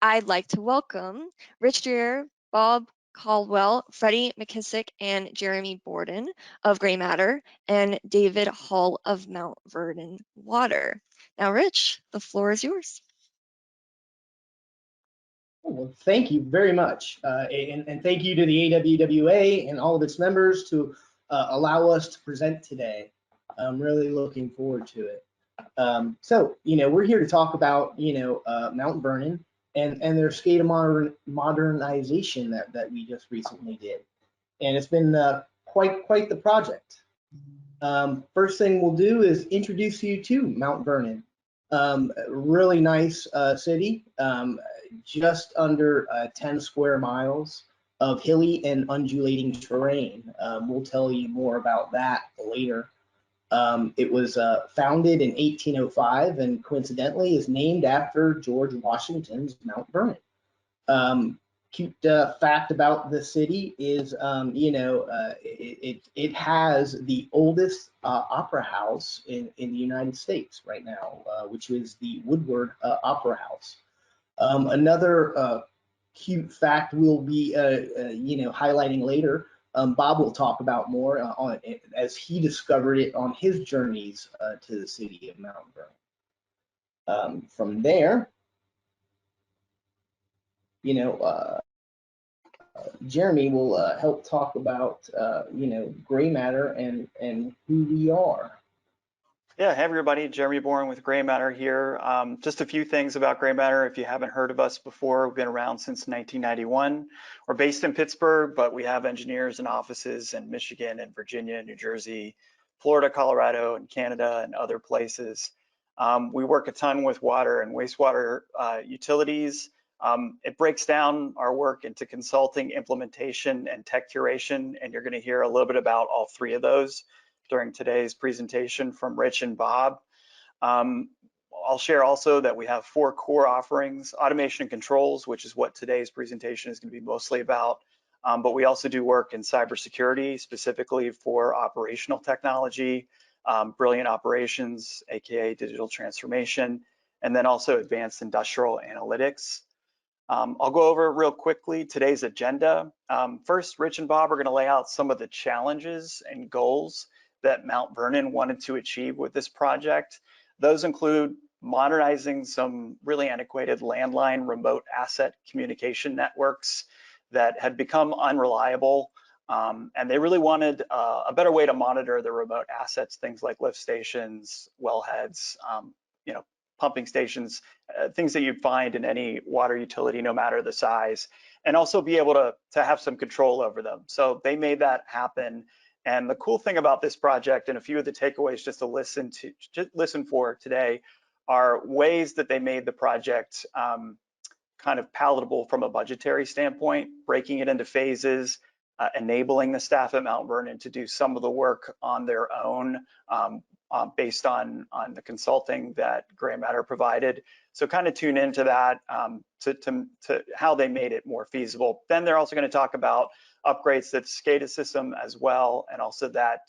I'd like to welcome Rich Dreer, Bob Caldwell, Freddie McKissick, and Jeremy Borden of GrayMatter, and David Hall of Mount Vernon Water. Now, Rich, the floor is yours. Well, thank you very much. And thank you to the AWWA and all of its members to allow us to present today. I'm really looking forward to it. We're here to talk about, Mount Vernon and their SCADA modernization that we just recently did. And it's been quite the project. First thing we'll do is introduce you to Mount Vernon. Really nice city, just under 10 square miles of hilly and undulating terrain. We'll tell you more about that later. It was founded in 1805 and coincidentally is named after George Washington's Mount Vernon. Cute fact about the city is, it has the oldest opera house in the United States right now, which is the Whiteboard Opera House. Another cute fact we'll be, highlighting later. Bob will talk about more on it as he discovered it on his journeys to the city of Mount Vernon. From there, Jeremy will help talk about, GrayMatter and who we are. Yeah, hey everybody, Jeremy Borden with GrayMatter here. Just a few things about GrayMatter. If you haven't heard of us before, we've been around since 1991. We're based in Pittsburgh, but we have engineers and offices in Michigan and Virginia, New Jersey, Florida, Colorado, and Canada, and other places. We work a ton with water and wastewater utilities. It breaks down our work into consulting, implementation, and tech curation, and you're going to hear a little bit about all three of those during today's presentation from Rich and Bob. I'll share also that we have 4 core offerings: automation and controls, which is what today's presentation is going to be mostly about. But we also do work in cybersecurity, specifically for operational technology, brilliant operations, aka digital transformation, and then also advanced industrial analytics. I'll go over real quickly today's agenda. First, Rich and Bob are going to lay out some of the challenges and goals that Mount Vernon wanted to achieve with this project. Those include modernizing some really antiquated landline remote asset communication networks that had become unreliable, and they really wanted a better way to monitor the remote assets, things like lift stations, wellheads, pumping stations, things that you'd find in any water utility, no matter the size, and also be able to have some control over them. So they made that happen. And the cool thing about this project, and a few of the takeaways just to listen for today, are ways that they made the project kind of palatable from a budgetary standpoint, breaking it into phases, enabling the staff at Mount Vernon to do some of the work on their own, based on the consulting that GrayMatter provided. So kind of tune into that to how they made it more feasible. Then they're also going to talk about upgrades to the SCADA system as well, and also that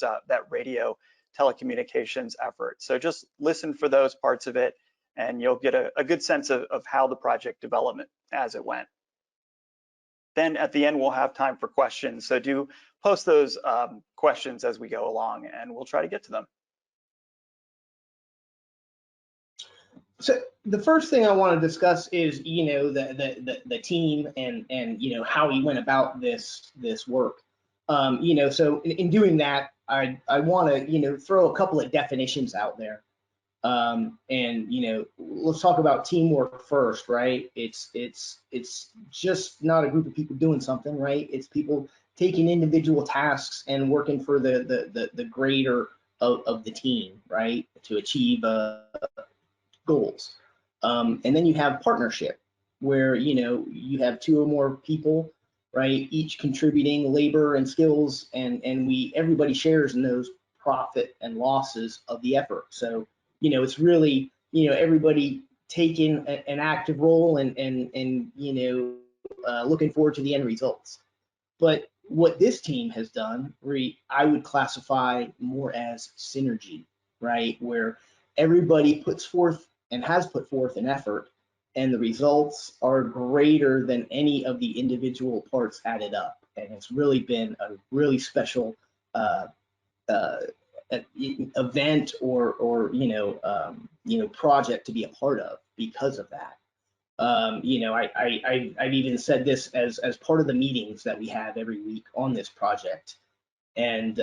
radio telecommunications effort. So just listen for those parts of it, and you'll get a good sense of how the project development as it went. Then at the end, we'll have time for questions. So do post those questions as we go along, and we'll try to get to them. So the first thing I want to discuss is, the team and how he went about this work. So in doing that, I want to throw a couple of definitions out there. Let's talk about teamwork first, right? It's just not a group of people doing something, right? It's people taking individual tasks and working for the greater of the team, right, to achieve goals. And then you have partnership, where you have 2 or more people, right, each contributing labor and skills, and everybody shares in those profit and losses of the effort. So it's really everybody taking an active role and looking forward to the end results. But what this team has done, I would classify more as synergy, right, where everybody puts forth and has put forth an effort, and the results are greater than any of the individual parts added up. And it's really been a really special event or project to be a part of because of that. I've even said this as part of the meetings that we have every week on this project. And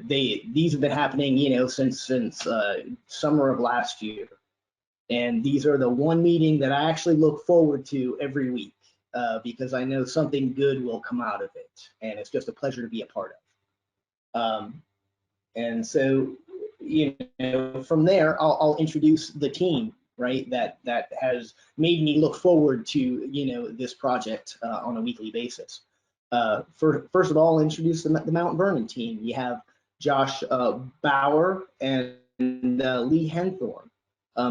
these have been happening, since summer of last year. And these are the one meeting that I actually look forward to every week because I know something good will come out of it. And it's just a pleasure to be a part of. And so, from there, I'll introduce the team, right, that has made me look forward to, this project on a weekly basis. First of all, I'll introduce the Mount Vernon team. You have Josh Bauer and Lee Henthorne.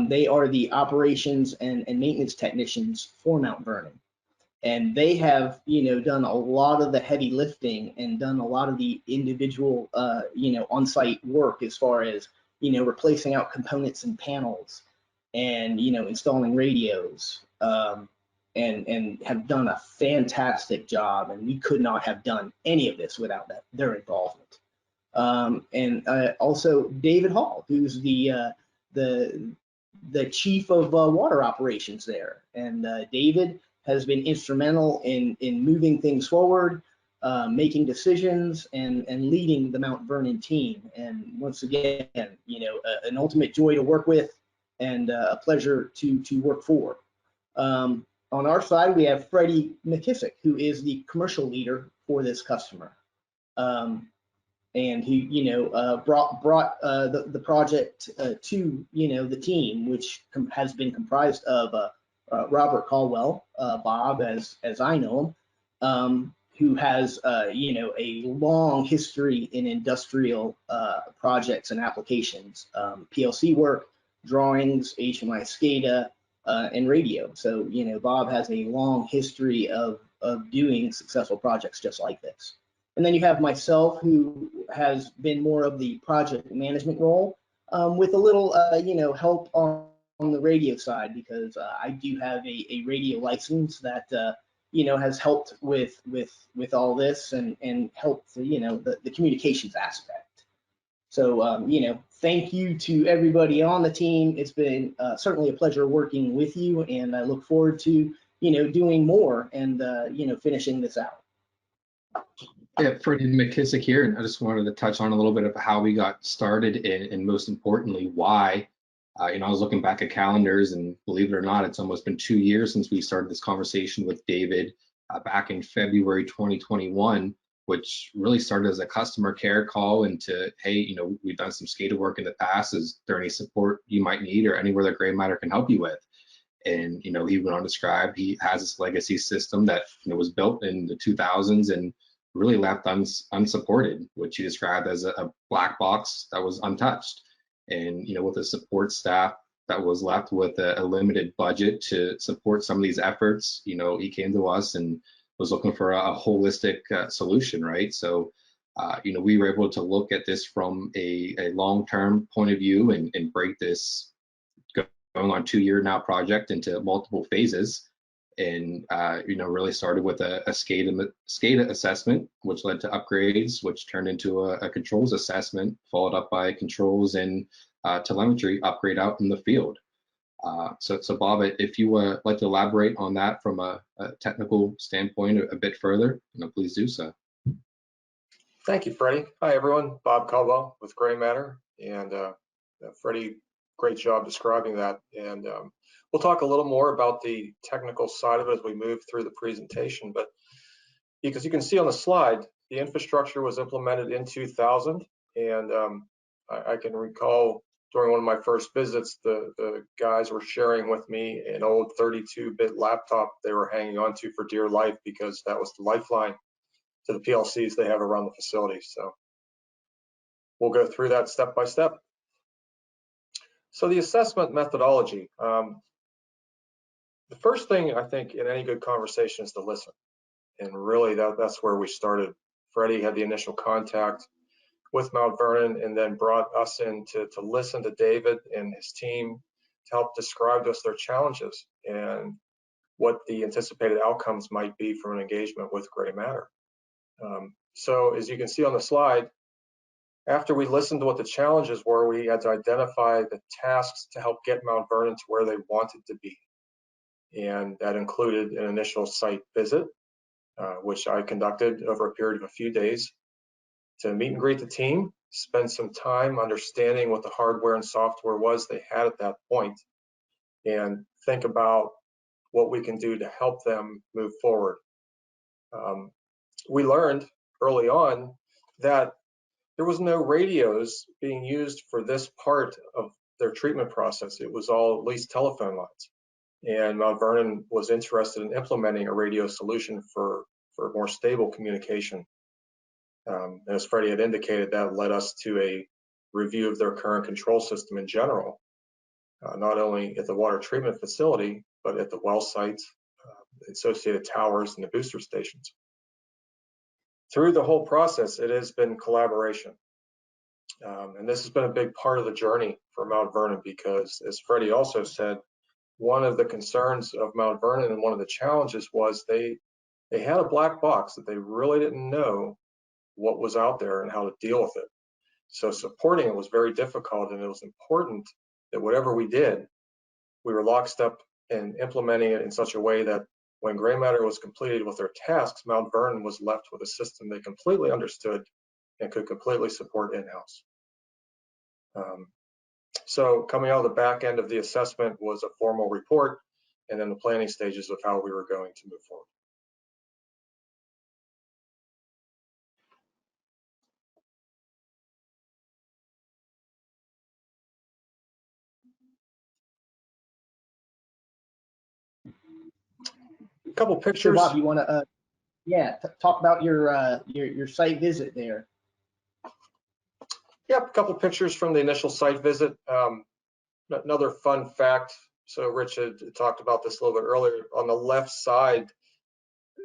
They are the operations and maintenance technicians for Mount Vernon. And they have, done a lot of the heavy lifting and done a lot of the individual, on-site work as far as, replacing out components and panels and, installing radios, and have done a fantastic job. And we could not have done any of this without their involvement. And also David Hall, who's the chief of water operations there. And David has been instrumental in moving things forward, making decisions, and leading the Mount Vernon team. And once again, an ultimate joy to work with and a pleasure to work for. On our side, we have Freddie McKissick, who is the commercial leader for this customer. And he, brought the project to, the team, which has been comprised of Robert Caldwell, Bob, as I know him, who has, a long history in industrial projects and applications, PLC work, drawings, HMI SCADA, and radio. So, Bob has a long history of doing successful projects just like this. And then you have myself, who has been more of the project management role, with a little, help on the radio side, because I do have a radio license that, has helped with all this and helped, the communications aspect. So, thank you to everybody on the team. It's been certainly a pleasure working with you, and I look forward to, doing more and, finishing this out. Yeah, Freddie McKissick here, and I just wanted to touch on a little bit of how we got started and most importantly, why. I was looking back at calendars, and believe it or not, it's almost been 2 years since we started this conversation with David back in February 2021, which really started as a customer care call into, hey, we've done some SCADA work in the past. Is there any support you might need or anywhere that GrayMatter can help you with? And, he went on to describe he has this legacy system that was built in the 2000s and really left unsupported, which he described as a black box that was untouched. And, with a support staff that was left with a limited budget to support some of these efforts, he came to us and was looking for a holistic solution, right? So, we were able to look at this from a long-term point of view and break this going on 2-year now project into multiple phases. And really started with a SCADA assessment, which led to upgrades, which turned into a controls assessment, followed up by controls and telemetry upgrade out in the field. So Bob, if you would like to elaborate on that from a technical standpoint a bit further, please do so. Thank you, Freddie. Hi, everyone. Bob Caldwell with GrayMatter, and Freddie, great job describing that. And we'll talk a little more about the technical side of it as we move through the presentation, but because you can see on the slide, the infrastructure was implemented in 2000, and I can recall during one of my first visits, the guys were sharing with me an old 32-bit laptop they were hanging on to for dear life because that was the lifeline to the PLCs they have around the facility. So we'll go through that step by step. So the assessment methodology. The first thing I think in any good conversation is to listen. And really that's where we started. Freddie had the initial contact with Mount Vernon and then brought us in to listen to David and his team to help describe to us their challenges. And what the anticipated outcomes might be from an engagement with GrayMatter. So as you can see on the slide, after we listened to what the challenges were, we had to identify the tasks to help get Mount Vernon to where they wanted to be. And that included an initial site visit, which I conducted over a period of a few days, to meet and greet the team, spend some time understanding what the hardware and software was they had at that point, and think about what we can do to help them move forward. We learned early on that there was no radios being used for this part of their treatment process. It was all at least telephone lines. And Mount Vernon was interested in implementing a radio solution for more stable communication. As Freddie had indicated, that led us to a review of their current control system in general, not only at the water treatment facility, but at the well sites, associated towers, and the booster stations. Through the whole process, it has been collaboration. And this has been a big part of the journey for Mount Vernon, because as Freddie also said, one of the concerns of Mount Vernon and one of the challenges was they had a black box that they really didn't know what was out there and how to deal with it. So supporting it was very difficult, and it was important that whatever we did, we were lockstep in implementing it in such a way that when GrayMatter was completed with their tasks, Mount Vernon was left with a system they completely understood and could completely support in-house. So coming out of the back end of the assessment was a formal report, and then the planning stages of how we were going to move forward. A couple pictures. Sure, Bob, you want to talk about your site visit there? Yep, a couple pictures from the initial site visit. Another fun fact, so Rich had talked about this a little bit earlier. On the left side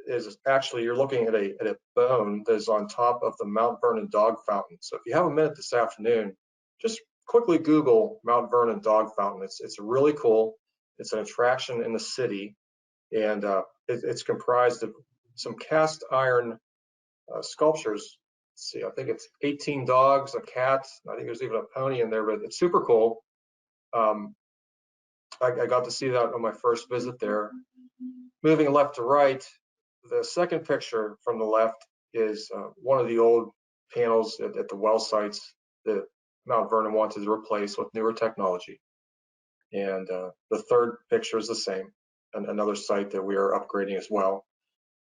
is actually, you're looking at a bone that is on top of the Mount Vernon dog fountain. So if you have a minute this afternoon, just quickly Google Mount Vernon dog fountain. It's really cool. It's an attraction in the city, and it's comprised of some cast iron sculptures. Let's see, I think it's 18 dogs, a cat. I think there's even a pony in there, but it's super cool. I got to see that on my first visit there. Moving left to right, the second picture from the left is one of the old panels at the well sites that Mount Vernon wanted to replace with newer technology. And the third picture is the same, another site that we are upgrading as well.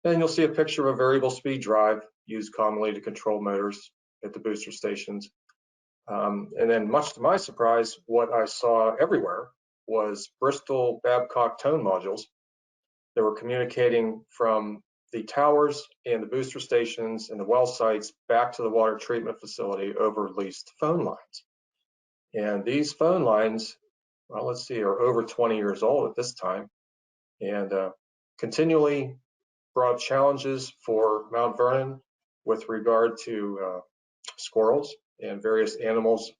And you'll see a picture of a variable speed drive used commonly to control motors at the booster stations. And then, much to my surprise, what I saw everywhere was Bristol Babcock tone modules that were communicating from the towers and the booster stations and the well sites back to the water treatment facility over leased phone lines. And these phone lines, well, let's see, are over 20 years old at this time, and continually brought challenges for Mount Vernon with regard to squirrels and various animals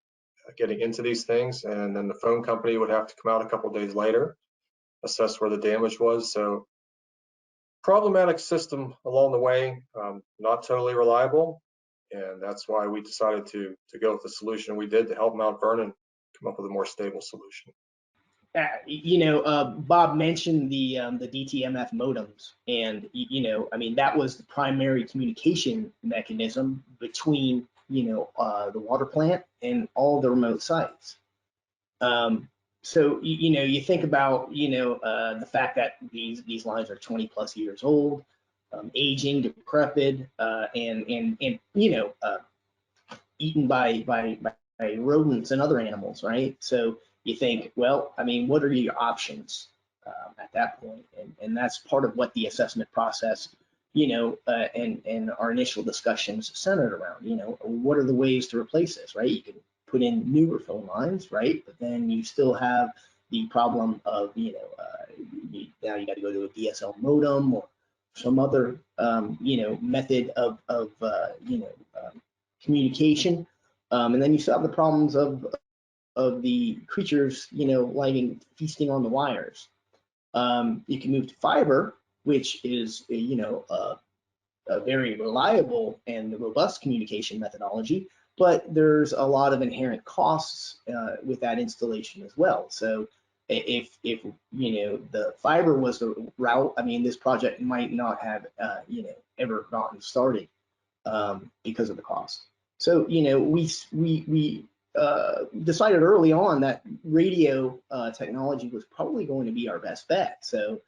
getting into these things. And then the phone company would have to come out a couple days later, assess where the damage was. So problematic system along the way, not totally reliable. And that's why we decided to go with the solution we did to help Mount Vernon come up with a more stable solution. Bob mentioned the DTMF modems, and I mean, that was the primary communication mechanism between the water plant and all the remote sites. So you think about the fact that these lines are 20 plus years old, aging, decrepit, and eaten by rodents and other animals, right? So you think, well, I mean, what are your options at that point? And that's part of what the assessment process, and our initial discussions centered around. What are the ways to replace this, right? You can put in newer phone lines, right? But then you still have the problem of, now you got to go to a DSL modem or some other, method of communication. And then you still have the problems of the creatures, feasting on the wires. You can move to fiber, which is, a very reliable and robust communication methodology, but there's a lot of inherent costs with that installation as well. So if the fiber was the route, I mean, this project might not have ever gotten started because of the cost. So we decided early on that radio technology was probably going to be our best bet. So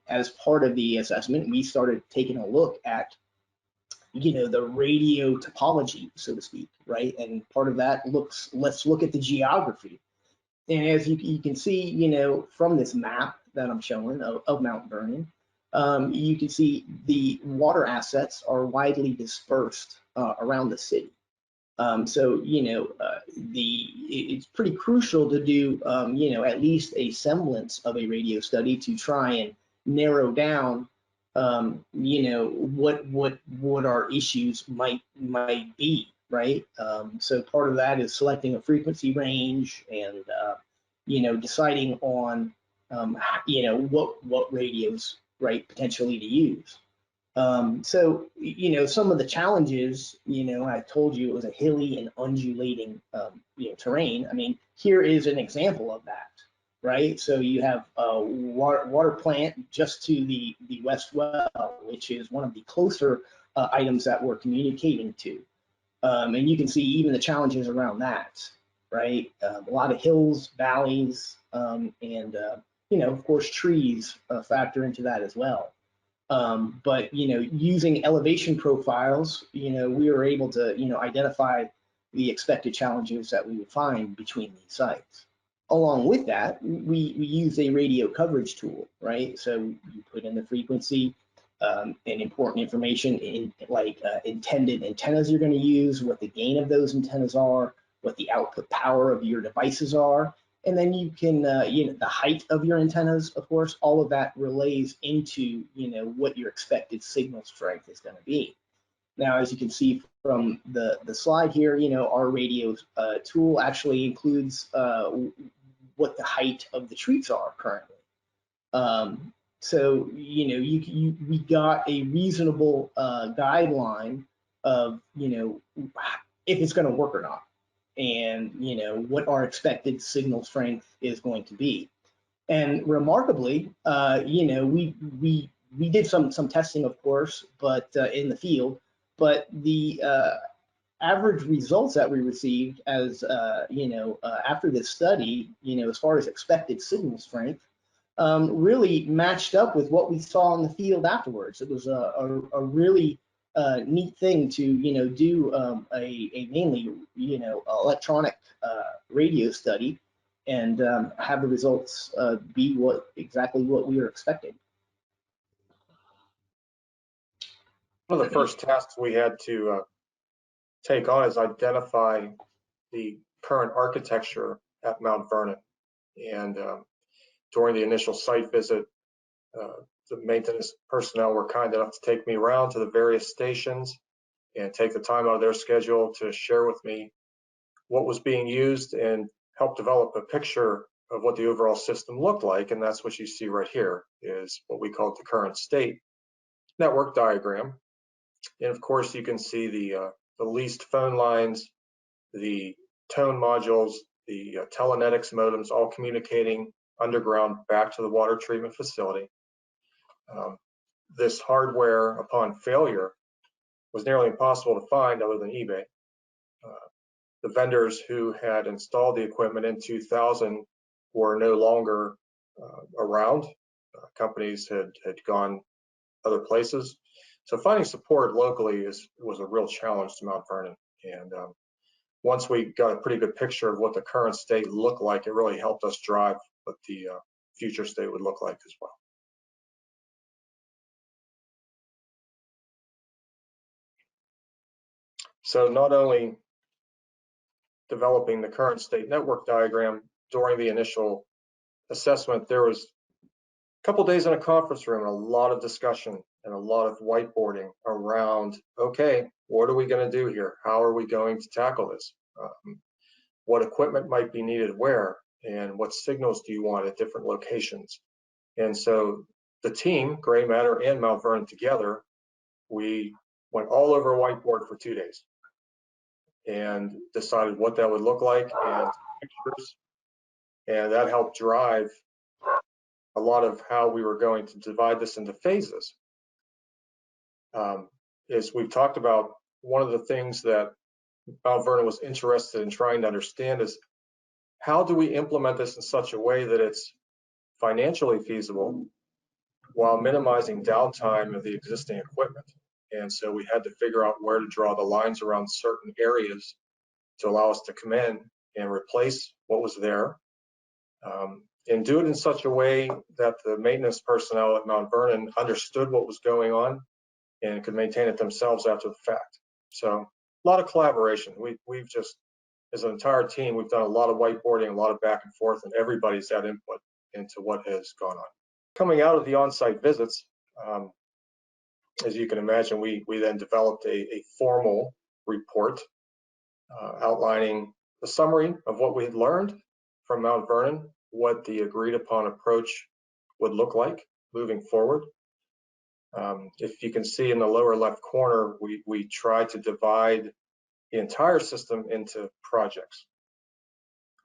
as part of the assessment, we started taking a look at the radio topology, so to speak, right? And part of that let's look at the geography. And as you can see, from this map that I'm showing of Mount Vernon, you can see the water assets are widely dispersed around the city. So it's pretty crucial to do at least a semblance of a radio study to try and narrow down what our issues might be, right? So part of that is selecting a frequency range and deciding on what radios, right, potentially to use. So some of the challenges, I told you it was a hilly and undulating terrain. I mean, here is an example of that, right? So you have a water plant just to the west well, which is one of the closer items that we're communicating to. And you can see even the challenges around that, right? A lot of hills, valleys, and of course, trees factor into that as well. But using elevation profiles, we were able to identify the expected challenges that we would find between these sites. Along with that, we use a radio coverage tool, right? So you put in the frequency and important information in like intended antennas you're going to use, what the gain of those antennas are, what the output power of your devices are. And then you can, the height of your antennas, of course, all of that relays into, what your expected signal strength is going to be. Now, as you can see from the slide here, our radio tool actually includes what the height of the trees are currently. So, we got a reasonable guideline of, if it's going to work or not, and what our expected signal strength is going to be. And remarkably, we did some testing, of course, but in the field, but the average results that we received as after this study, as far as expected signal strength, really matched up with what we saw in the field afterwards. It was a really neat thing to do a mainly electronic radio study and have the results be exactly what we were expecting. One of the first tasks we had to take on is identify the current architecture at Mount Vernon. And during the initial site visit, the maintenance personnel were kind enough to take me around to the various stations and take the time out of their schedule to share with me what was being used and help develop a picture of what the overall system looked like. And that's what you see right here, is what we call the current state network diagram. And of course, you can see the leased phone lines, the tone modules, the telenetics modems, all communicating underground back to the water treatment facility. This hardware, upon failure, was nearly impossible to find other than eBay. The vendors who had installed the equipment in 2000 were no longer around. Companies had gone other places. So finding support locally was a real challenge to Mount Vernon. And once we got a pretty good picture of what the current state looked like, it really helped us drive what the future state would look like as well. So not only developing the current state network diagram during the initial assessment, there was a couple days in a conference room and a lot of discussion and a lot of whiteboarding around, okay, what are we going to do here? How are we going to tackle this? What equipment might be needed where, and what signals do you want at different locations? And so the team, GrayMatter and Mount Vernon together, we went all over Whiteboard for 2 days and decided what that would look like and pictures. And that helped drive a lot of how we were going to divide this into phases. As we've talked about, one of the things that Mount Vernon was interested in trying to understand is how do we implement this in such a way that it's financially feasible while minimizing downtime of the existing equipment. And so we had to figure out where to draw the lines around certain areas to allow us to come in and replace what was there, and do it in such a way that the maintenance personnel at Mount Vernon understood what was going on and could maintain it themselves after the fact. So a lot of collaboration. We've just, as an entire team, we've done a lot of whiteboarding, a lot of back and forth, and everybody's had input into what has gone on. Coming out of the on-site visits, as you can imagine, we then developed a formal report outlining the summary of what we had learned from Mount Vernon, what the agreed upon approach would look like moving forward. If you can see in the lower left corner, we tried to divide the entire system into projects,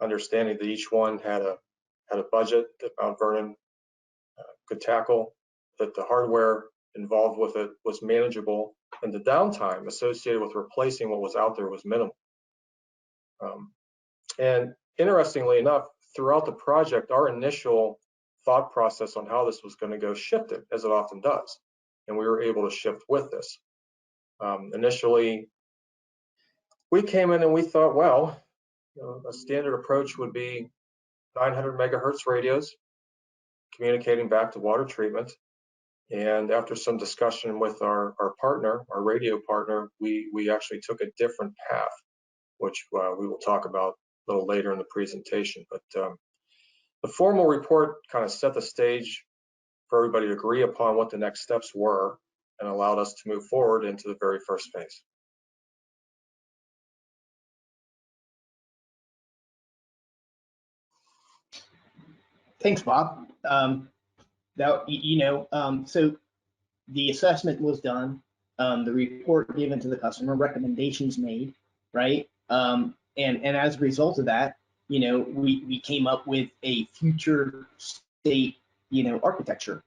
understanding that each one had a budget that Mount Vernon could tackle, that the hardware involved with it was manageable, and the downtime associated with replacing what was out there was minimal. And interestingly enough, throughout the project, our initial thought process on how this was going to go shifted, as it often does, and we were able to shift with this. Initially, we came in and we thought, well, a standard approach would be 900 megahertz radios communicating back to water treatment. And after some discussion with our partner, our radio partner, we actually took a different path, which we will talk about a little later in the presentation. But the formal report kind of set the stage for everybody to agree upon what the next steps were and allowed us to move forward into the very first phase. Thanks, Bob. So the assessment was done, the report given to the customer, recommendations made, right? And as a result of that, we came up with a future state, architecture.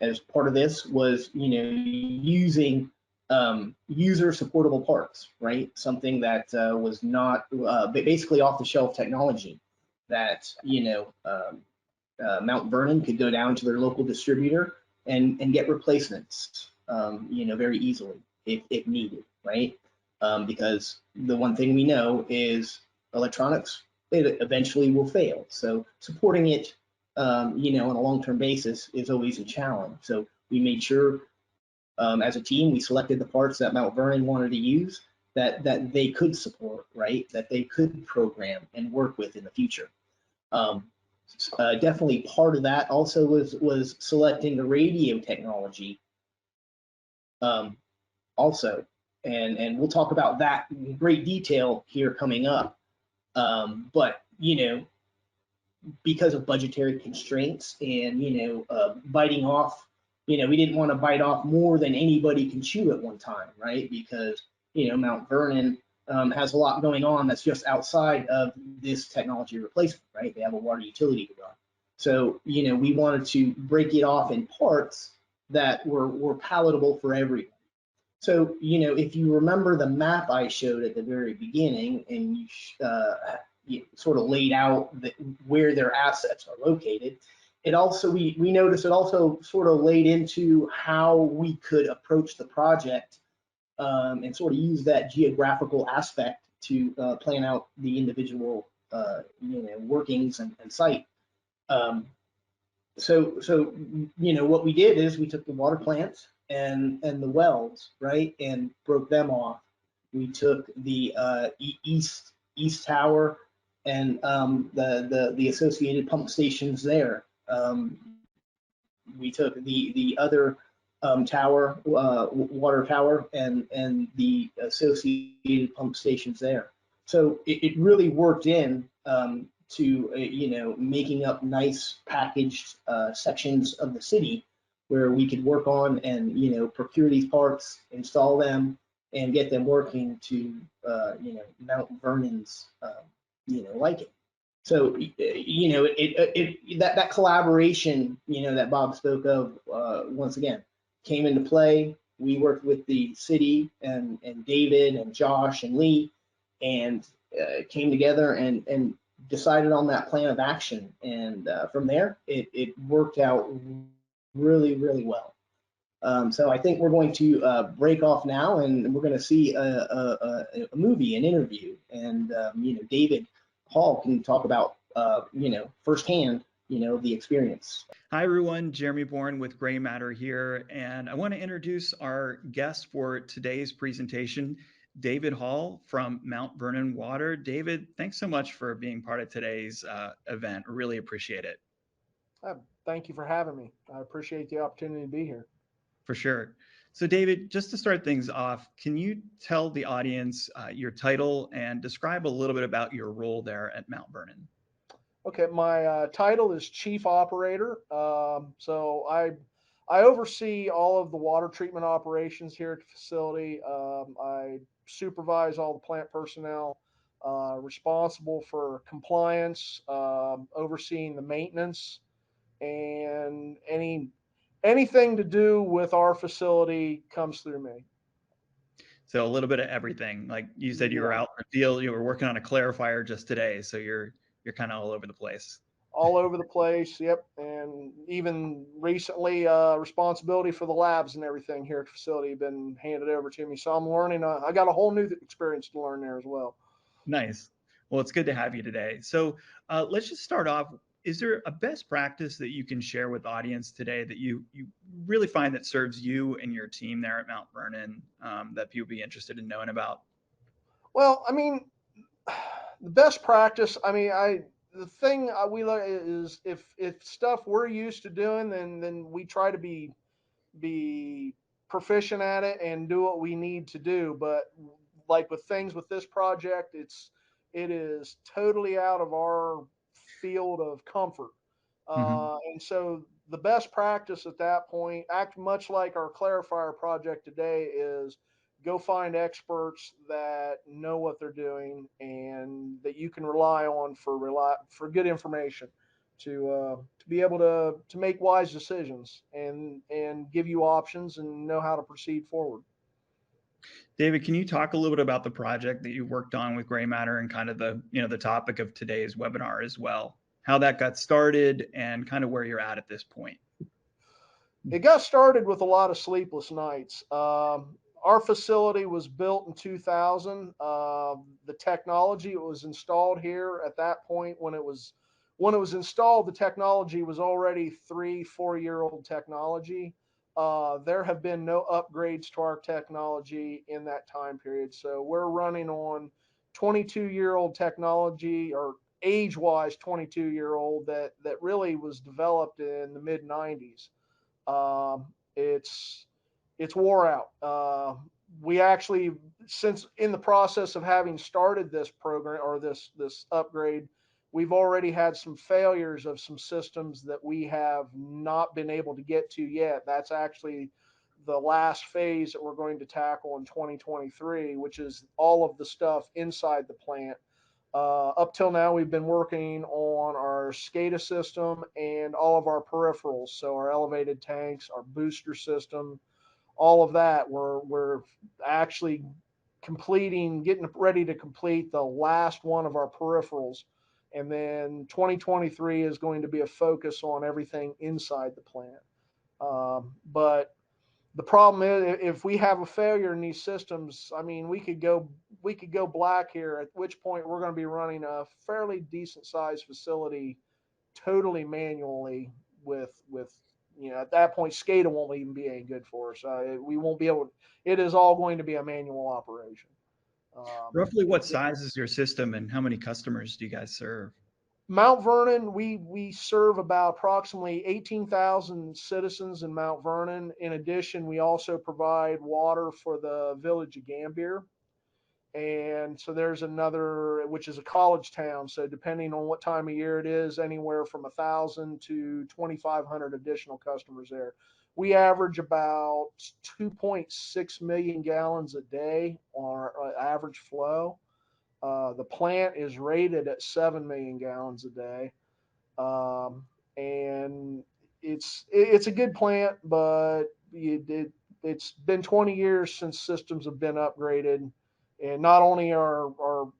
As part of this was, using user supportable parts, right? Something that was not basically off the shelf technology that, Mount Vernon could go down to their local distributor and get replacements, very easily if needed, right? Because the one thing we know is electronics, it eventually will fail. So supporting it, on a long-term basis is always a challenge. So we made sure, as a team, we selected the parts that Mount Vernon wanted to use that they could support, right? That they could program and work with in the future. Definitely part of that also was selecting the radio technology also, and we'll talk about that in great detail here coming up. But because of budgetary constraints and biting off, we didn't want to bite off more than anybody can chew at one time, right? Because Mount Vernon has a lot going on that's just outside of this technology replacement, right? They have a water utility to run. So, we wanted to break it off in parts that were palatable for everyone. So, if you remember the map I showed at the very beginning, and you sort of laid out where their assets are located, it also, we noticed it also sort of laid into how we could approach the project and sort of use that geographical aspect to plan out the individual workings and site. So what we did is we took the water plants and the wells, right, and broke them off. We took the east tower and the associated pump stations there. We took the other tower, water tower, and the associated pump stations there. So it really worked in to making up nice packaged sections of the city where we could work on and procure these parts, install them, and get them working to Mount Vernon's liking. So that collaboration that Bob spoke of once again came into play. We worked with the city and David and Josh and Lee, and came together and decided on that plan of action. And from there, it worked out really, really well. So I think we're going to break off now, and we're going to see a movie, an interview, and David Hall can talk about firsthand the experience. Hi everyone, Jeremy Bourne with GrayMatter here, and I want to introduce our guest for today's presentation, David Hall from Mount Vernon Water. David, thanks so much for being part of today's event. I really appreciate it. Thank you for having me. I appreciate the opportunity to be here. For sure. So David, just to start things off, can you tell the audience your title and describe a little bit about your role there at Mount Vernon? Okay, my title is Chief Operator. So I oversee all of the water treatment operations here at the facility. I supervise all the plant personnel, responsible for compliance, overseeing the maintenance, and anything to do with our facility comes through me. So a little bit of everything. Like you said, you were out in the field, you were working on a clarifier just today, so you're kind of all over the place. All over the place, yep. And even recently, responsibility for the labs and everything here at the facility have been handed over to me. So I'm learning. I got a whole new experience to learn there as well. Nice. Well, it's good to have you today. So let's just start off. Is there a best practice that you can share with the audience today that you really find that serves you and your team there at Mount Vernon that people be interested in knowing about? Well, I mean, the best practice. I mean, the thing we look is if stuff we're used to doing, then we try to be proficient at it and do what we need to do. But like with things with this project, it is totally out of our field of comfort. And so the best practice at that point, act much like our clarifier project today, is go find experts that know what they're doing and that you can rely on for good information to be able to make wise decisions and give you options and know how to proceed forward. David, can you talk a little bit about the project that you worked on with GrayMatter and kind of the topic of today's webinar as well? How that got started and kind of where you're at this point. It got started with a lot of sleepless nights. Our facility was built in 2000. The technology was installed here at that point when it was installed, the technology was already 3-4-year-old technology. There have been no upgrades to our technology in that time period. So we're running on 22-year-old technology, or age-wise 22-year-old, that really was developed in the mid 90s. It's wore out. We actually, since in the process of having started this program or this upgrade, we've already had some failures of some systems that we have not been able to get to yet. That's actually the last phase that we're going to tackle in 2023, which is all of the stuff inside the plant. Up till now, we've been working on our SCADA system and all of our peripherals. So our elevated tanks, our booster system, all of that. We're actually getting ready to complete the last one of our peripherals. And then 2023 is going to be a focus on everything inside the plant. But the problem is, if we have a failure in these systems, I mean, we could go black here, at which point we're going to be running a fairly decent sized facility totally manually with at that point, SCADA won't even be any good for us. We won't be able, it is all going to be a manual operation. Roughly what size is your system and how many customers do you guys serve? Mount Vernon, we serve about approximately 18,000 citizens in Mount Vernon. In addition, we also provide water for the village of Gambier. And so there's another, which is a college town. So depending on what time of year it is, anywhere from 1,000 to 2,500 additional customers there. We average about 2.6 million gallons a day on our average flow. The plant is rated at 7 million gallons a day. And it's a good plant, but it's been 20 years since systems have been upgraded, and not only our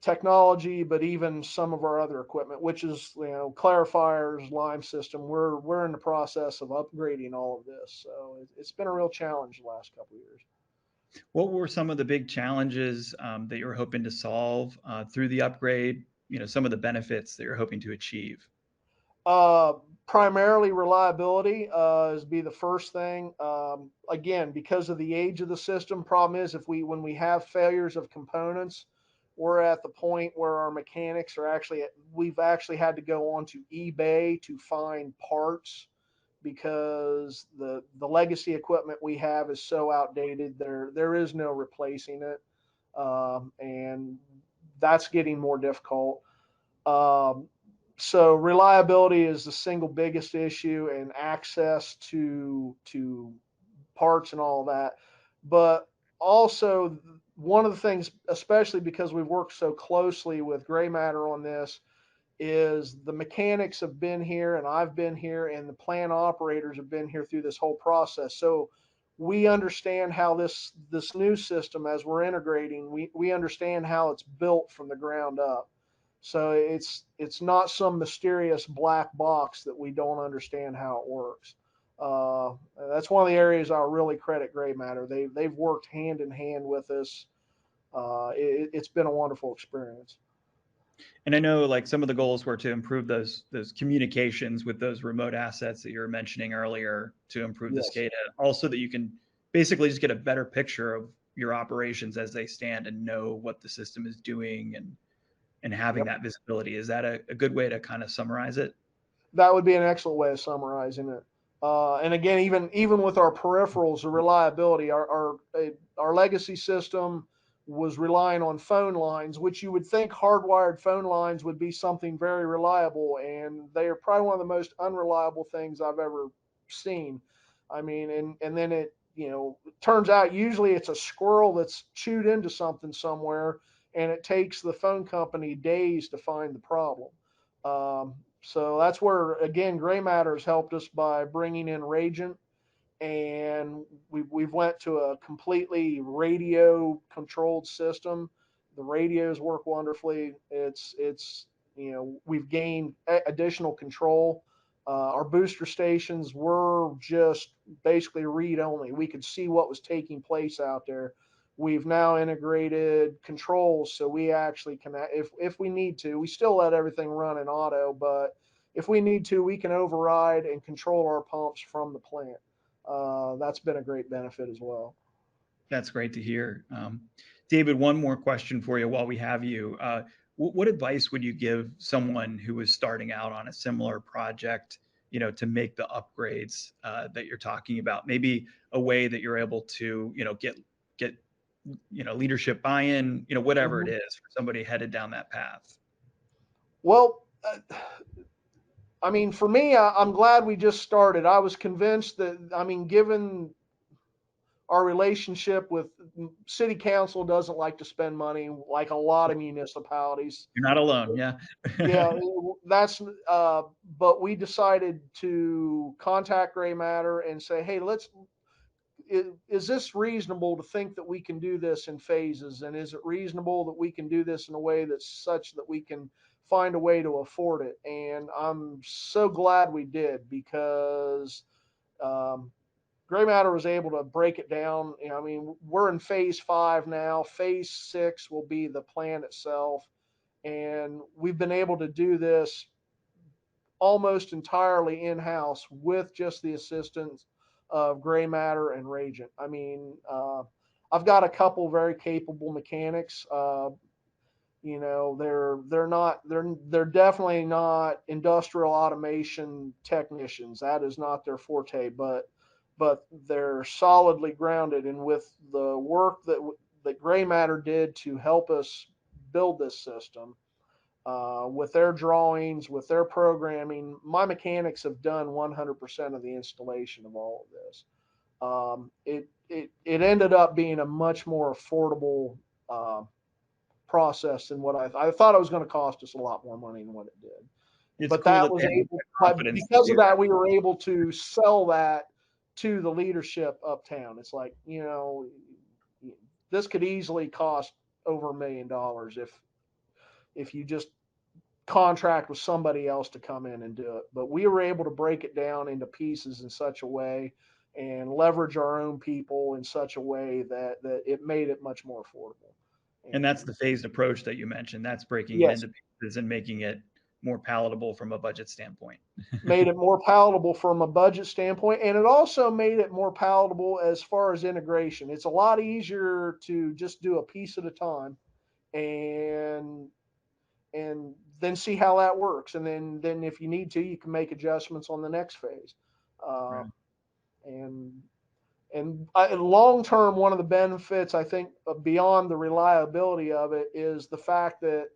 technology, but even some of our other equipment, which is clarifiers, lime system. We're in the process of upgrading all of this, so it's been a real challenge the last couple of years. What were some of the big challenges that you were hoping to solve through the upgrade? Some of the benefits that you're hoping to achieve. Primarily reliability is be the first thing. Again, because of the age of the system, problem is when we have failures of components, we're at the point where our mechanics are we've actually had to go onto eBay to find parts because the legacy equipment we have is so outdated. There is no replacing it, and that's getting more difficult. Um, so reliability is the single biggest issue, and access to parts and all that. But also, one of the things, especially because we've worked so closely with GrayMatter on this, is the mechanics have been here and I've been here and the plant operators have been here through this whole process. So we understand how this new system, as we're integrating, we understand how it's built from the ground up. So it's not some mysterious black box that we don't understand how it works. That's one of the areas I really credit GrayMatter. They've worked hand in hand with us. It's been a wonderful experience. And I know like some of the goals were to improve those communications with those remote assets that you were mentioning earlier, to improve the Yes. SCADA, also that you can basically just get a better picture of your operations as they stand and know what the system is doing, and having Yep. that visibility. Is that a good way to kind of summarize it? That would be an excellent way of summarizing it. And again, even with our peripherals, the reliability, our legacy system was relying on phone lines, which you would think hardwired phone lines would be something very reliable, and they are probably one of the most unreliable things I've ever seen. I mean, and then it turns out usually it's a squirrel that's chewed into something somewhere, and it takes the phone company days to find the problem. So that's where, again, GrayMatter has helped us by bringing in Ragent, and we've went to a completely radio controlled system. The radios work wonderfully. It's we've gained additional control. Our booster stations were just basically read only. We could see what was taking place out there. We've now integrated controls, so we actually can, if we need to, we still let everything run in auto, but if we need to, we can override and control our pumps from the plant. That's been a great benefit as well. That's great to hear. David, one more question for you while we have you. What advice would you give someone who is starting out on a similar project, to make the upgrades that you're talking about? Maybe a way that you're able to, get leadership buy-in, whatever it is for somebody headed down that path. Well, I mean, for me, I'm glad we just started. I was convinced that, I mean, given our relationship with city council, doesn't like to spend money like a lot of municipalities. You're not alone. Yeah. Yeah, that's, but we decided to contact GrayMatter and say, hey, is this reasonable to think that we can do this in phases? And is it reasonable that we can do this in a way that's such that we can find a way to afford it? And I'm so glad we did, because GrayMatter was able to break it down. I mean, we're in phase 5 now. Phase 6 will be the plant itself. And we've been able to do this almost entirely in-house with just the assistance of GrayMatter and Ragent. I mean, I've got a couple very capable mechanics. They're definitely not industrial automation technicians. That is not their forte. But but they're solidly grounded. And with the work that GrayMatter did to help us build this system, with their drawings, with their programming, my mechanics have done 100% of the installation of all of this. It ended up being a much more affordable process than what I thought it was going to cost us a lot more money than what it did. It's But cool that that was they have able, the but confidence to because do of that, we were able to sell that to the leadership uptown. It's like, this could easily cost over $1 million if you just contract with somebody else to come in and do it. But we were able to break it down into pieces in such a way and leverage our own people in such a way that it made it much more affordable. And that's the phased approach that you mentioned. That's breaking it Yes. into pieces and making it more palatable from a budget standpoint. Made it more palatable from a budget standpoint, and it also made it more palatable as far as integration. It's a lot easier to just do a piece at a time and then see how that works. And then if you need to, you can make adjustments on the next phase. Right. And long term, one of the benefits, I think, beyond the reliability of it, is the fact that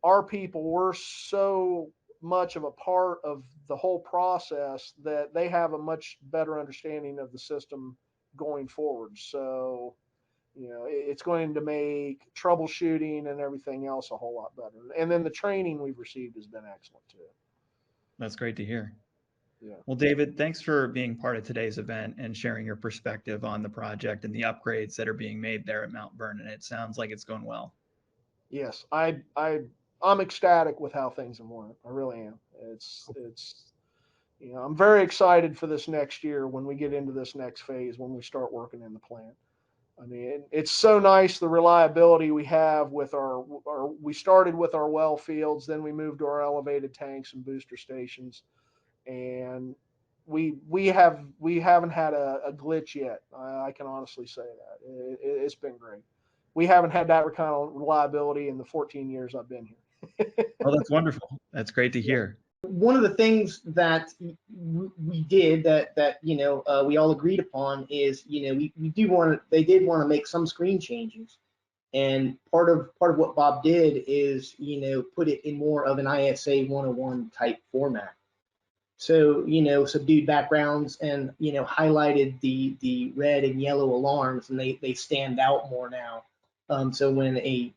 our people were so much of a part of the whole process that they have a much better understanding of the system going forward. So, it's going to make troubleshooting and everything else a whole lot better. And then the training we've received has been excellent too. That's great to hear. Yeah. Well, David, thanks for being part of today's event and sharing your perspective on the project and the upgrades that are being made there at Mount Vernon. It sounds like it's going well. Yes, I'm ecstatic with how things have went. I really am. It's I'm very excited for this next year when we get into this next phase, when we start working in the plant. I mean, it's so nice the reliability we have with we started with our well fields, then we moved to our elevated tanks and booster stations, and we haven't had a glitch yet. I can honestly say that it's been great. We haven't had that kind of reliability in the 14 years I've been here. Oh, that's wonderful. That's great to hear. One of the things that we did that we all agreed upon is they did want to make some screen changes, and part of what Bob did is put it in more of an ISA 101 type format. So subdued backgrounds and highlighted the red and yellow alarms, and they stand out more now. So when a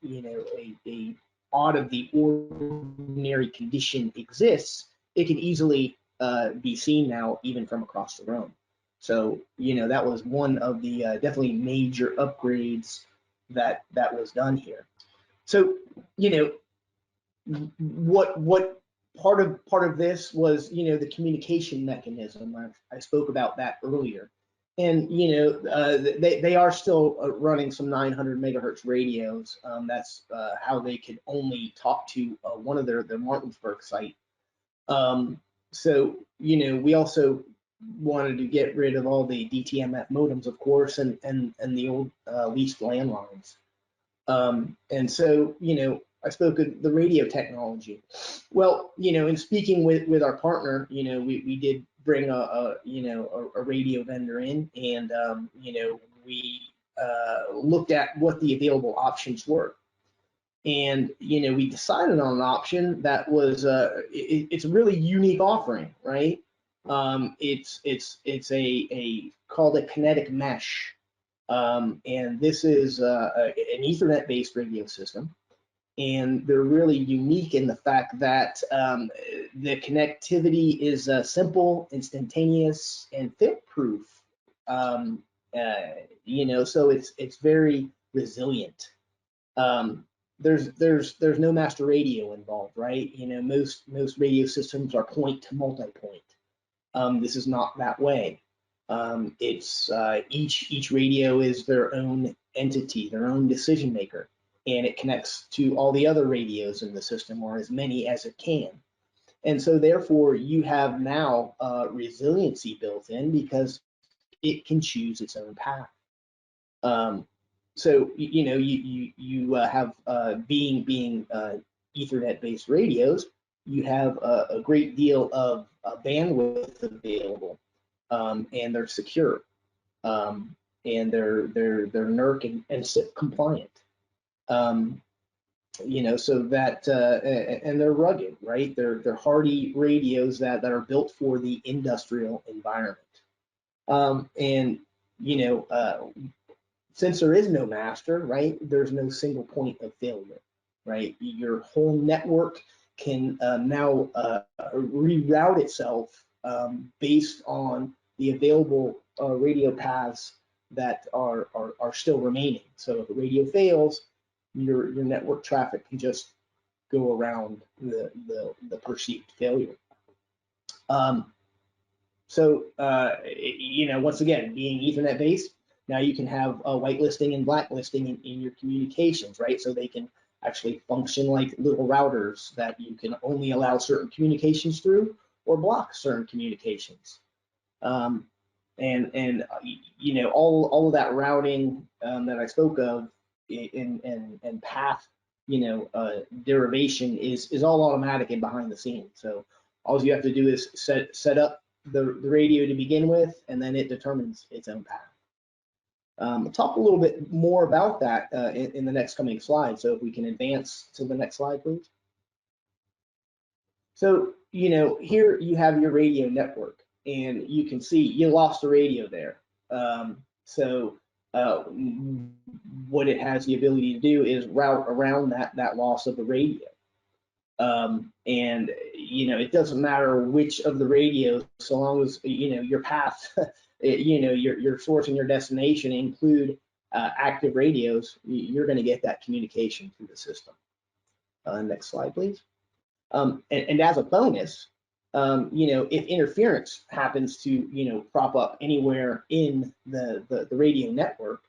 out of the ordinary condition exists, it can easily be seen now even from across the room. So that was one of the definitely major upgrades that was done here. So what part of this was the communication mechanism. I spoke about that earlier, and they are still running some 900 megahertz radios. That's how they could only talk to one of their Martinsburg site. So we also wanted to get rid of all the DTMF modems, of course, and the old leased landlines. And so I spoke of the radio technology. Well, in speaking with our partner, we did bring a radio vendor in, and we looked at what the available options were, and we decided on an option that was it's a really unique offering, right? It's a called a Kinetic Mesh, and this is an Ethernet-based radio system. And they're really unique in the fact that the connectivity is simple, instantaneous, and fit-proof. So it's very resilient. There's no master radio involved, right? Most radio systems are point to multi-point. This is not that way. It's each radio is their own entity, their own decision maker, and it connects to all the other radios in the system, or as many as it can. And so therefore you have now resiliency built in because it can choose its own path. So you have being Ethernet-based radios, you have a great deal of bandwidth available. and they're secure, and they're NERC and SIP compliant. You know, so that and they're rugged, right? They're hardy radios that are built for the industrial environment. And you know, since there is no master, right, there's no single point of failure, right? Your whole network can now reroute itself based on the available radio paths that are still remaining. So if a radio fails, your network traffic can just go around the perceived failure. So you know, once again, being Ethernet based, now you can have whitelisting and blacklisting in your communications, right? So they can actually function like little routers that you can only allow certain communications through or block certain communications. And you know, all of that routing that I spoke of and path, you know, derivation is all automatic and behind the scenes. So all you have to do is set up the radio to begin with, and then it determines its own path. I'll talk a little bit more about that in the next coming slide. So if we can advance to the next slide, please. So, you know, here you have your radio network, and you can see you lost the radio there. What it has the ability to do is route around that loss of the radio. And you know, it doesn't matter which of the radios, so long as you know your path, you know, your source and your destination include active radios, you're going to get that communication through the system. Next slide, please. And as a bonus, you know, if interference happens to, you know, crop up anywhere in the radio network,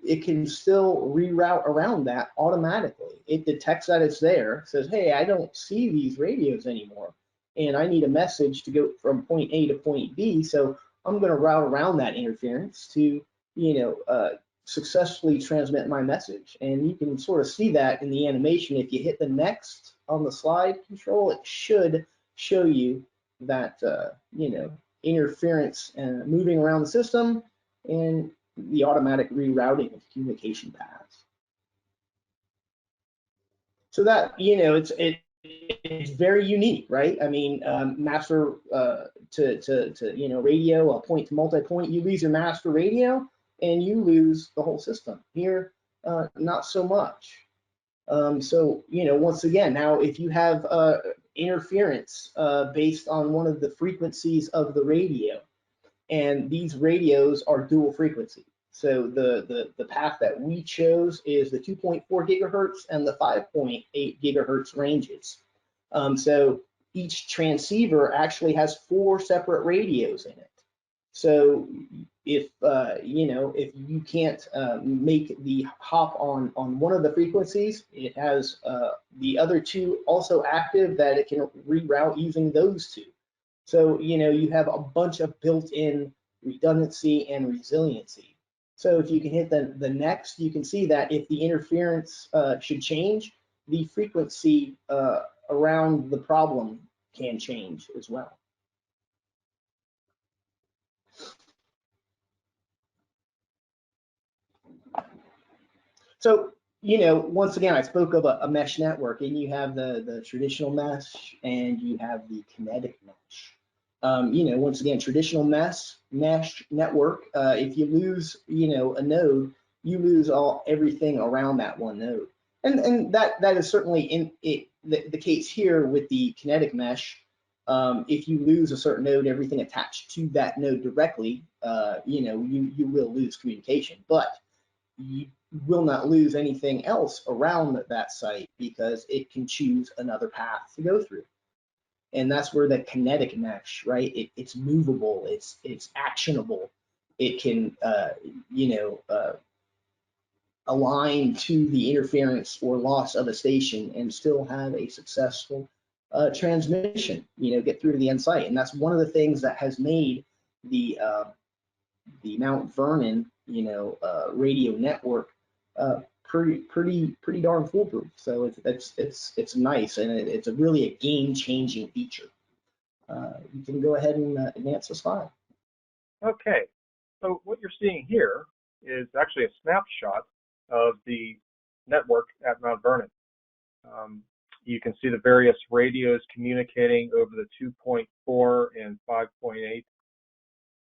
it can still reroute around that automatically. It detects that it's there, says, hey, I don't see these radios anymore, and I need a message to go from point A to point B, so I'm going to route around that interference to, you know, successfully transmit my message. And you can sort of see that in the animation. If you hit the next on the slide control, it should show you that, you know, interference moving around the system and the automatic rerouting of communication paths. So that, you know, it's very unique, right? I mean, master to you know, radio, a point to multi-point, you lose your master radio and you lose the whole system. Here, not so much. So, you know, once again, now if you have interference based on one of the frequencies of the radio, and these radios are dual frequency. So the path that we chose is the 2.4 gigahertz and the 5.8 gigahertz ranges. So each transceiver actually has 4 separate radios in it. So if you know, if you can't make the hop on one of the frequencies, it has the other 2 also active that it can reroute using those 2. So, you know, you have a bunch of built-in redundancy and resiliency. So if you can hit the next, you can see that if the interference should change, the frequency around the problem can change as well. So, you know, once again, I spoke of a mesh network, and you have the traditional mesh and you have the kinetic mesh. You know, once again, traditional mesh network, if you lose, you know, a node, you lose everything around that one node. And that is certainly the case here with the kinetic mesh. If you lose a certain node, everything attached to that node directly, you know, you will lose communication, but you will not lose anything else around that site because it can choose another path to go through. And that's where the kinetic mesh, right? It's movable, it's actionable. It can, you know, align to the interference or loss of a station and still have a successful transmission, you know, get through to the end site. And that's one of the things that has made the Mount Vernon, you know, radio network pretty darn foolproof. So it's nice, and it's really a game-changing feature. You can go ahead and advance the slide. Okay, so what you're seeing here is actually a snapshot of the network at Mount Vernon. You can see the various radios communicating over the 2.4 and 5.8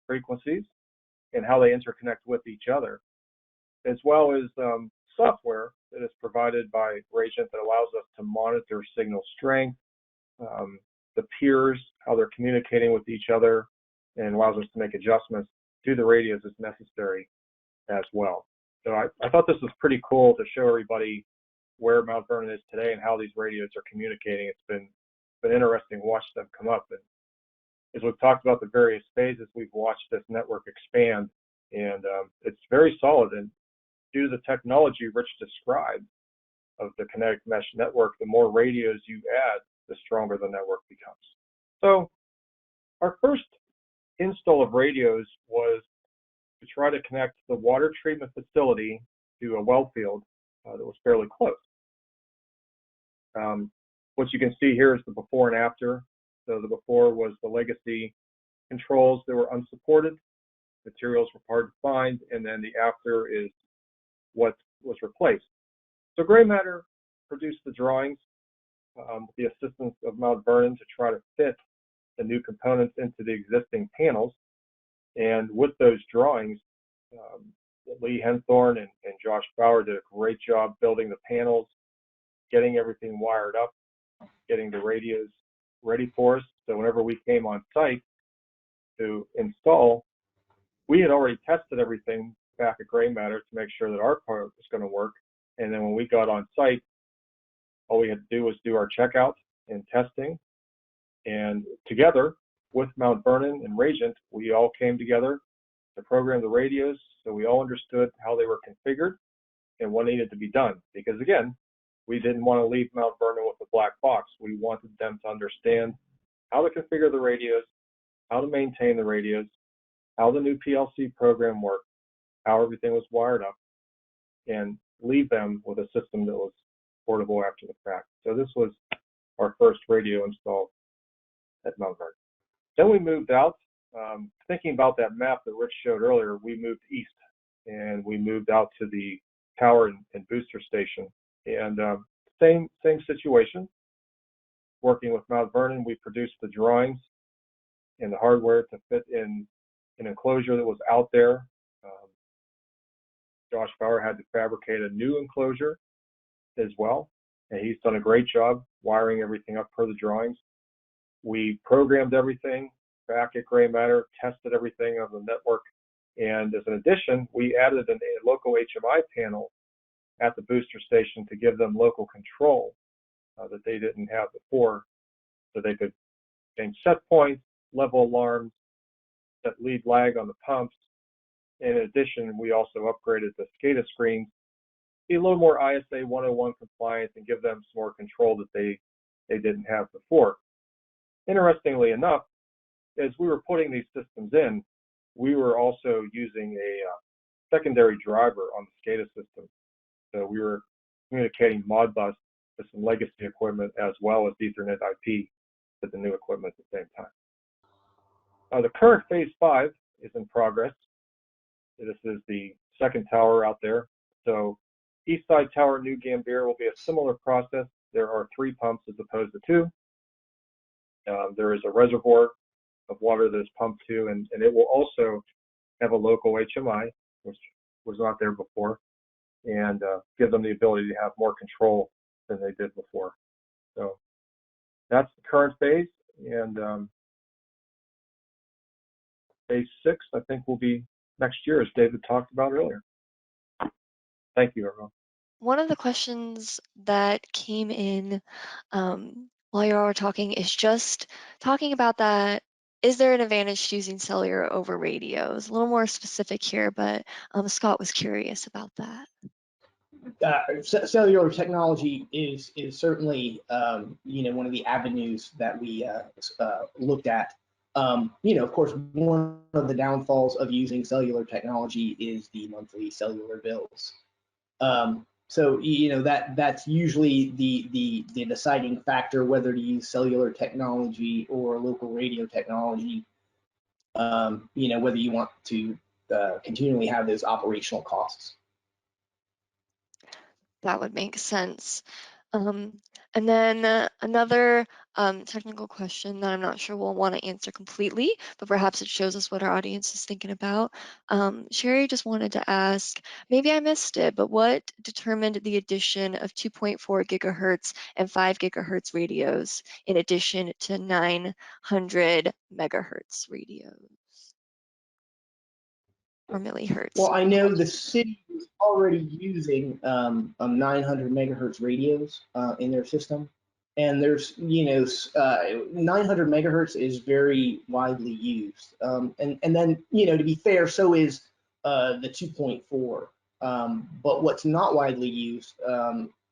frequencies and how they interconnect with each other, as well as software that is provided by Regent that allows us to monitor signal strength, the peers, how they're communicating with each other, and allows us to make adjustments to the radios as necessary as well. So I thought this was pretty cool to show everybody where Mount Vernon is today and how these radios are communicating. It's been interesting to watch them come up. And as we've talked about the various phases, we've watched this network expand, and it's very solid. And due to the technology Rich described of the Kinetic Mesh network, the more radios you add, the stronger the network becomes. So our first install of radios was to try to connect the water treatment facility to a well field that was fairly close. What you can see here is the before and after. So the before was the legacy controls that were unsupported, materials were hard to find, and then the after is what was replaced. So GrayMatter produced the drawings with the assistance of Mount Vernon to try to fit the new components into the existing panels. And with those drawings, Lee Henthorn and Josh Bauer did a great job building the panels, getting everything wired up, getting the radios ready for us. So whenever we came on site to install, we had already tested everything back at GrayMatter to make sure that our part was going to work. And then when we got on site, all we had to do was do our checkout and testing. And together with Mount Vernon and Regent, we all came together to program the radios, so we all understood how they were configured and what needed to be done. Because again, we didn't want to leave Mount Vernon with a black box. We wanted them to understand how to configure the radios, how to maintain the radios, how the new PLC program worked, how everything was wired up, and leave them with a system that was portable after the fact. So this was our first radio install at Mount Vernon. Then we moved out. Thinking about that map that Rich showed earlier, we moved east and we moved out to the tower and booster station. And same situation. Working with Mount Vernon, we produced the drawings and the hardware to fit in an enclosure that was out there. Josh Bauer had to fabricate a new enclosure as well, and he's done a great job wiring everything up per the drawings. We programmed everything back at GrayMatter, tested everything on the network, and as an addition, we added a local HMI panel at the booster station to give them local control that they didn't have before, so they could change set points, level alarms, set lead lag on the pumps. In addition, we also upgraded the SCADA screens to be a little more ISA 101 compliant and give them some more control that they didn't have before. Interestingly enough, as we were putting these systems in, we were also using a secondary driver on the SCADA system. So we were communicating Modbus to some legacy equipment as well as Ethernet IP to the new equipment at the same time. The current phase 5 is in progress. This is the second tower out there. So east side tower, New Gambier, will be a similar process. There are 3 pumps as opposed to 2. There is a reservoir of water that is pumped to, and it will also have a local HMI, which was not there before, and give them the ability to have more control than they did before. So that's the current phase, and phase 6, I think, will be next year, as David talked about earlier. Thank you, everyone. One of the questions that came in while you all were talking is just talking about that. Is there an advantage to using cellular over radios? A little more specific here, but Scott was curious about that. Cellular technology is certainly one of the avenues that we looked at. Of course, one of the downfalls of using cellular technology is the monthly cellular bills. So that's usually the deciding factor whether to use cellular technology or local radio technology. whether you want to continually have those operational costs. That would make sense. And then another technical question that I'm not sure we'll want to answer completely, but perhaps it shows us what our audience is thinking about. Sherry just wanted to ask, maybe I missed it, but what determined the addition of 2.4 gigahertz and 5 gigahertz radios in addition to 900 megahertz radios? Or millihertz? Well, I know the city is already using 900 megahertz radios in their system. And there's, 900 megahertz is very widely used. And then, to be fair, so is the 2.4. But what's not widely used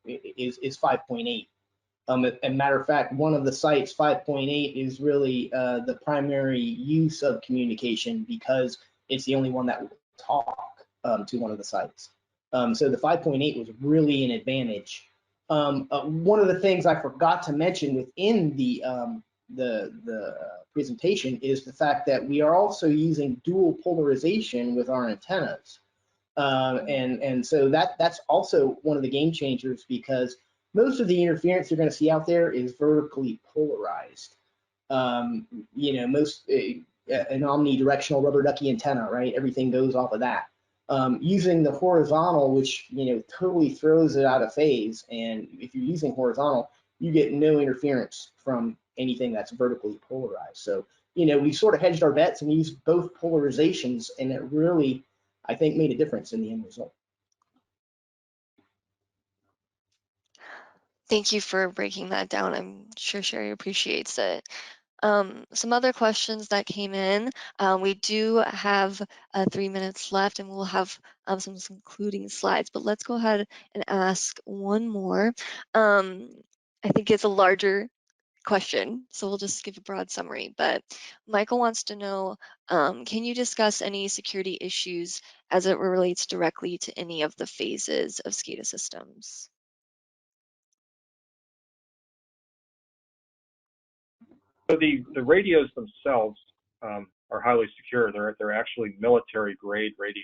is 5.8. As a matter of fact, one of the sites, 5.8, is really the primary use of communication because it's the only one that will talk to one of the sites. So the 5.8 was really an advantage. One of the things I forgot to mention within the presentation is the fact that we are also using dual polarization with our antennas. And so that's also one of the game changers because most of the interference you're going to see out there is vertically polarized. Most an omnidirectional rubber ducky antenna, right? Everything goes off of that. Using the horizontal, which totally throws it out of phase. And if you're using horizontal, you get no interference from anything that's vertically polarized. So we sort of hedged our bets and used both polarizations, and it really, I think, made a difference in the end result. Thank you for breaking that down. I'm sure Sherry appreciates it. Some other questions that came in. We do have 3 minutes left and we'll have some concluding slides, but let's go ahead and ask one more. I think it's a larger question, so we'll just give a broad summary, but Michael wants to know, can you discuss any security issues as it relates directly to any of the phases of SCADA systems? So the radios themselves are highly secure. They're actually military grade radios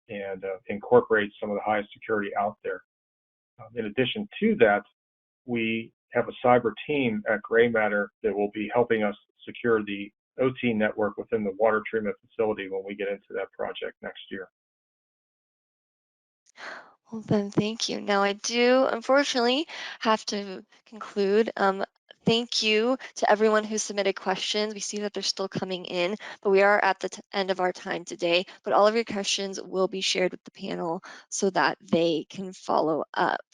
and incorporate some of the highest security out there. In addition to that, we have a cyber team at GrayMatter that will be helping us secure the OT network within the water treatment facility when we get into that project next year. Well, then, thank you. Now, I do unfortunately have to conclude. Thank you to everyone who submitted questions. We see that they're still coming in, but we are at the end of our time today. But all of your questions will be shared with the panel so that they can follow up.